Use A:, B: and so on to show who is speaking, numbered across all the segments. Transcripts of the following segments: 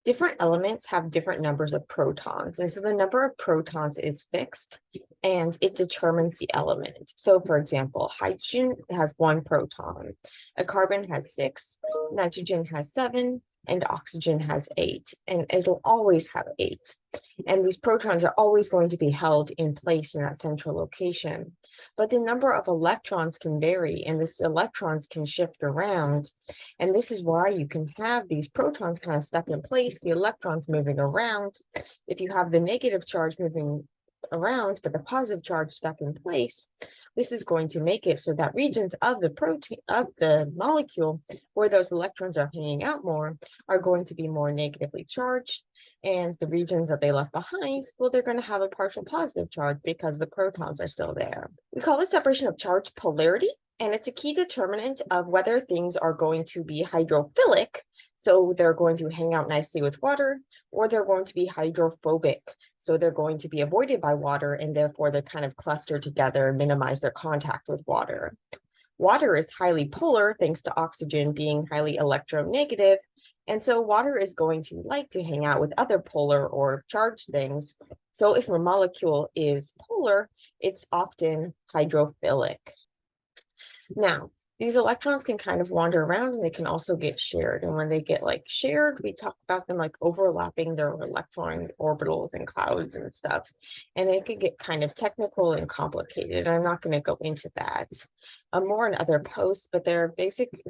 A: Different elements have different numbers of protons, and so the number of protons is fixed and it determines the element. So, for example, hydrogen has one proton, a carbon has six, nitrogen has seven, and oxygen has eight, and it'll always have eight. And these protons are always going to be held in place in that central location. But the number of electrons can vary, and these electrons can shift around. And this is why you can have these protons kind of stuck in place, the electrons moving around. If you have the negative charge moving around, but the positive charge stuck in place, this is going to make it so that regions of the protein of the molecule where those electrons are hanging out more are going to be more negatively charged. And the regions that they left behind, well, they're going to have a partial positive charge because the protons are still there. We call this separation of charge polarity, and it's a key determinant of whether things are going to be hydrophilic, so they're going to hang out nicely with water, or they're going to be hydrophobic, so they're going to be avoided by water, and therefore they're kind of clustered together and minimize their contact with water. Water is highly polar thanks to oxygen being highly electronegative, and so water is going to like to hang out with other polar or charged things. So if a molecule is polar, it's often hydrophilic. Now, these electrons can kind of wander around and they can also get shared. And when they get like shared, we talk about them like overlapping their electron orbitals and clouds and stuff. And it can get kind of technical and complicated. I'm not going to go into that more in other posts, but there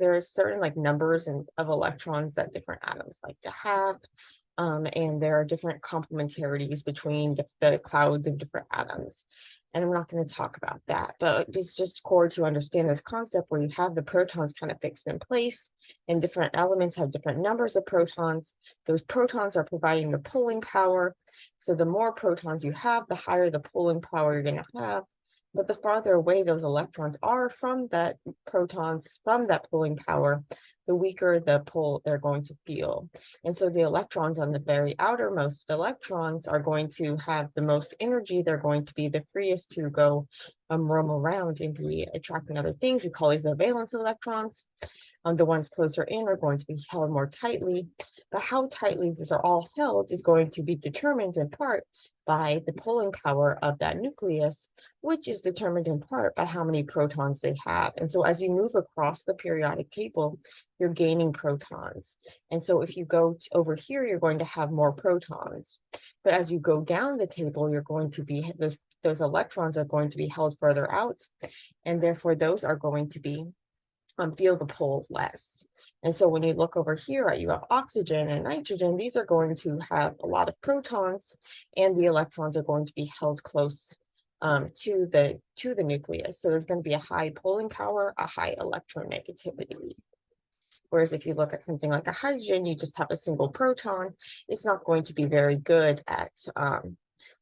A: are certain like numbers of electrons that different atoms like to have. And there are different complementarities between the clouds of different atoms. And I'm not going to talk about that, but it's just core to understand this concept where you have the protons kind of fixed in place and different elements have different numbers of protons. Those protons are providing the pulling power. So the more protons you have, the higher the pulling power you're going to have. But the farther away those electrons are from that protons, from that pulling power, the weaker the pull they're going to feel. And so the electrons on the very outermost electrons are going to have the most energy. They're going to be the freest to go roam around and be attracting other things. We call these the valence electrons. The ones closer in are going to be held more tightly, but how tightly these are all held is going to be determined in part by the pulling power of that nucleus, which is determined in part by how many protons they have. And so as you move across the periodic table, you're gaining protons. And so if you go over here, you're going to have more protons. But as you go down the table, you're going to be, those electrons are going to be held further out. And therefore those are going to be feel the pull less. And so when you look over here, you have oxygen and nitrogen. These are going to have a lot of protons, and the electrons are going to be held close to the nucleus. So there's going to be a high pulling power, a high electronegativity. Whereas if you look at something like a hydrogen, you just have a single proton. It's not going to be very good at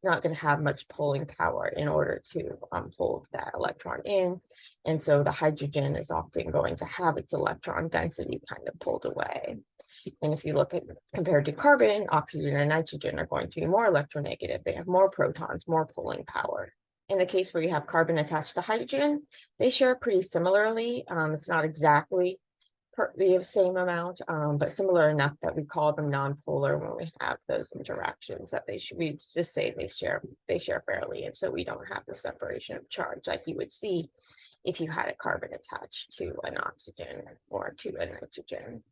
A: not going to have much pulling power in order to hold that electron in. And so the hydrogen is often going to have its electron density kind of pulled away. And if you look at compared to carbon, oxygen and nitrogen are going to be more electronegative. They have more protons, more pulling power. In the case where you have carbon attached to hydrogen, they share pretty similarly. It's not exactly the same amount, but similar enough that we call them nonpolar when we have those interactions. That we just say they share fairly, and so we don't have the separation of charge like you would see if you had a carbon attached to an oxygen or to a nitrogen.